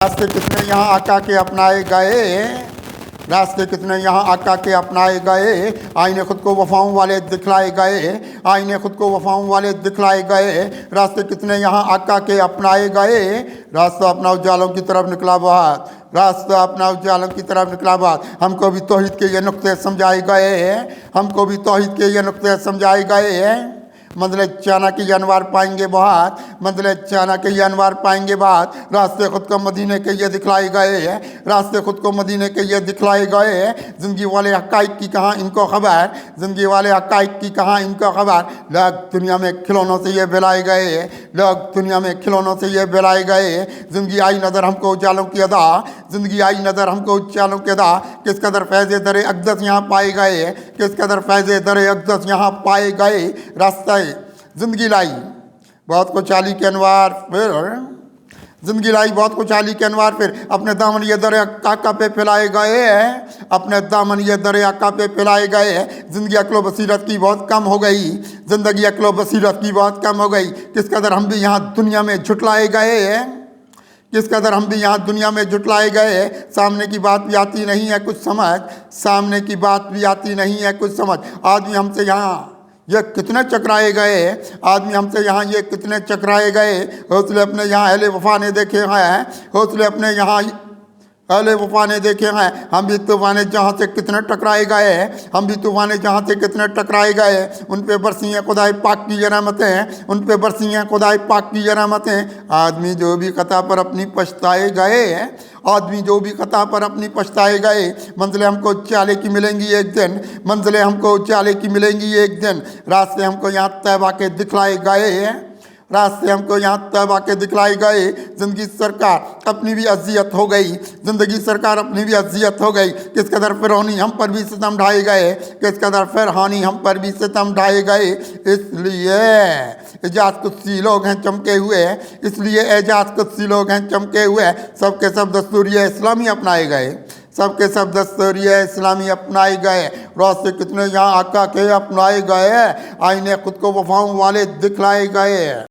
रास्ते कितने यहाँ आका के अपनाए गए, रास्ते कितने यहाँ आका के अपनाए गए। आईने खुद को वफाओं वाले दिखलाए गए, आईने खुद को वफाओं वाले दिखलाए गए। रास्ते कितने यहाँ आका के अपनाए गए। रास्ता अपना उजालों की तरफ निकला बात, रास्ता अपना उजालों की तरफ निकला बात। हमको भी तौहीद के ये नुक्ते समझाए गए, हमको भी तौहीद के ये नुक्ते समझाए गए। मंजिल चाना के ये अनवार पाएंगे बहुत, मंजिल चाना के ये अनवार पाएंगे बात। रास्ते खुद को मदीने के ये दिखलाए गए, रास्ते खुद को मदीने के ये दिखलाए गए। ज़िंदगी वाले हक़ाइक़ की कहाँ इनको खबर, ज़िंदगी वाले हक़ाइक़ की कहाँ इनको खबर। लोग दुनिया में खिलौनों से ये बिलाए गए, लोग दुनिया में खिलौनों से ये बिलाए गए। ज़िंदगी आई नज़र हमको उजालों की अदा, ज़िंदगी आई नज़र हमको उजालों की अदा। किस कदर फैज़ दर अक़दस यहाँ पाए गए, किस कदर फैज़ दर अक़दस यहाँ पाए गए। रास्ता ज़िंदगी लाई बहुत कुछ आली के अनवार, फिर ज़िंदगी लाई बहुत कुछ आली के अनवार। फिर अपने दामन ये दर आका पे फैलाए गए, अपने दामन ये दर आका पे फैलाए गए। ज़िंदगी अक्लो बसीरत की बहुत कम हो गई, ज़िंदगी अक्लो बसीरत की बहुत कम हो गई। किस कदर हम भी यहाँ दुनिया में झुटलाए गए, किस कदर हम भी यहाँ दुनिया में जुटलाए गए। सामने की बात भी आती नहीं है कुछ समझ, सामने की बात भी आती नहीं है कुछ समझ। आदमी हमसे यहाँ ये कितने चकराए गए, आदमी हमसे यहाँ ये कितने चकराए गए। हौसले अपने यहाँ अहले वफा ने देखे हैं, हौसले अपने यहाँ अहले वफा ने देखे हैं। हम भी तूफ़ाने जहाँ से कितने टकराए गए, हम भी तूफ़ाने जहाँ से कितने टकराए गए। उन पे बरसी हैं खुदाई पाक की रहमतें, उन पे बरसी हैं खुदाई पाक की रहमतें। आदमी जो भी ख़ता पर अपनी पछताए गए, आदमी जो भी ख़ता पर अपनी पछताए गए। मंजिलें हमको चाले की मिलेंगी एक दिन, मंजिलें हमको चाले की मिलेंगी एक दिन। रास्ते हमको यहाँ तैबा के दिखलाए गए, रास्ते हमको यहाँ तैबा के दिखलाए गए। ज़िंदगी सरकार अपनी भी अजियत हो गई, ज़िंदगी सरकार अपनी भी अजियत हो गई। किस कदर फ़िरौनी हम पर भी सितम ढाए गए, किस कदर फ़िरहानी हम पर भी सितम ढाए गए। इसलिए एजाज कुत्सी लोग हैं चमके हुए, इसलिए एजाज कुत्सी लोग हैं चमके हुए। सबके सब दस्तूरिया इस्लामी अपनाए गए, सबके सब दस्तूरिया इस्लामी अपनाए गए। रास्ते कितने यहाँ आका के अपनाए गए, आईने खुद को वफाओं वाले दिखलाए गए।